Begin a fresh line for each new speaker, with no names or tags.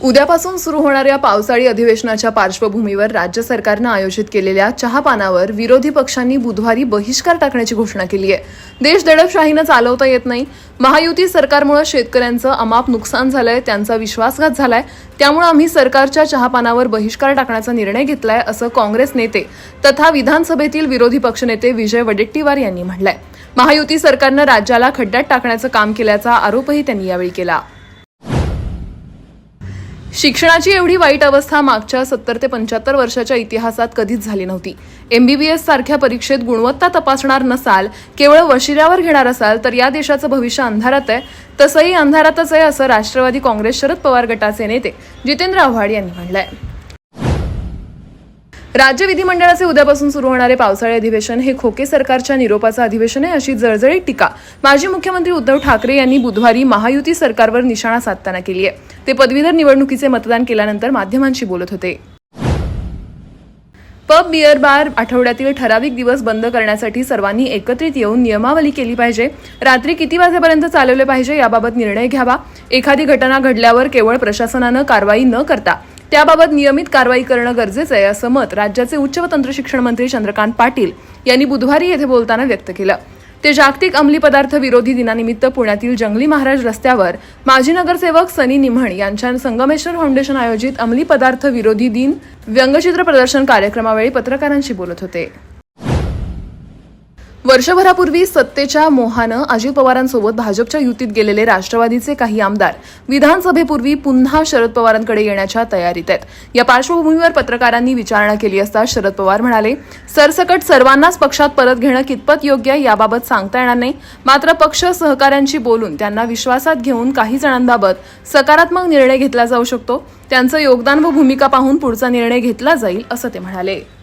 उद्यापासून सुरू होणाऱ्या पावसाळी अधिवेशनाच्या पार्श्वभूमीवर राज्य सरकारनं आयोजित केलेल्या चहापानावर विरोधी पक्षांनी बुधवारी बहिष्कार टाकण्याची घोषणा केली आहे. देश दडपशाहीनं चालवता येत नाही. महायुती सरकारमुळे शेतकऱ्यांचं अमाप नुकसान झालंय, त्यांचा विश्वासघात झालाय. त्यामुळे आम्ही सरकारच्या चहापानावर बहिष्कार टाकण्याचा निर्णय घेतलाय, असं काँग्रेस नेते तथा विधानसभेतील विरोधी पक्षनेते विजय वडेट्टीवार यांनी म्हटलंय. महायुती सरकारनं राज्याला खड्ड्यात टाकण्याचं काम केल्याचा आरोपही त्यांनी यावेळी केला. शिक्षणाची एवढी वाईट अवस्था मागच्या 70 ते 75 वर्षाच्या इतिहासात कधीच झाली नव्हती. MBBS सारख्या परीक्षेत गुणवत्ता तपासणार नसाल, केवळ वशिल्यावर घेणार असाल तर या देशाचं भविष्य अंधारात आहे. तसंही अंधारातच आहे, असं राष्ट्रवादी काँग्रेस शरद पवार गटाचे नेते जितेंद्र आव्हाड यांनी म्हटलंय. राज्य विधिमंडळाचे उद्यापासून सुरू होणारे पावसाळी अधिवेशन हे खोके सरकारच्या निरोपाचं अधिवेशन आहे, अशी जळजळीत टीका माजी मुख्यमंत्री उद्धव ठाकरे यांनी बुधवारी महायुती सरकारवर निशाणा साधताना केली आहे. ते पदवीधर निवडणुकीचे मतदान केल्यानंतर माध्यमांशी बोलत होते. पब, बिअर बार आठवड्यातील ठराविक दिवस बंद करण्यासाठी सर्वांनी एकत्रित येऊन नियमावली केली पाहिजे. रात्री किती वाजेपर्यंत चालवले पाहिजे याबाबत निर्णय घ्यावा. एखादी घटना घडल्यावर केवळ प्रशासनानं कारवाई न करता त्याबाबत नियमित कारवाई करणं गरजेचं आहे, असं मत राज्याचे उच्च व तंत्र शिक्षण मंत्री चंद्रकांत पाटील यांनी बुधवारी येथे बोलताना व्यक्त केलं. ते जागतिक अंमली पदार्थ विरोधी दिनानिमित्त पुण्यातील जंगली महाराज रस्त्यावर माजी नगरसेवक सनी निम्हण यांच्या संगमेश्वर फाउंडेशन आयोजित अंमली पदार्थ विरोधी दिन व्यंगचित्र प्रदर्शन कार्यक्रमावेळी पत्रकारांशी बोलत होते. वर्षभरापूर्वी सत्तेच्या मोहानं अजित पवारांसोबत भाजपच्या युतीत गेलेले राष्ट्रवादीचे काही आमदार विधानसभेपूर्वी पुन्हा शरद पवारांकडे येण्याच्या तयारीत आहेत. या पार्श्वभूमीवर पत्रकारांनी विचारणा केली असता शरद पवार म्हणाले, सरसकट सर्वांनाच पक्षात परत घेणं कितपत योग्य आहे याबाबत सांगता येणार नाही. मात्र पक्ष सहकाऱ्यांशी बोलून त्यांना विश्वासात घेऊन काही जणांबाबत सकारात्मक निर्णय घेतला जाऊ शकतो. त्यांचं योगदान व भूमिका पाहून पुढचा निर्णय घेतला जाईल, असं ते म्हणाले.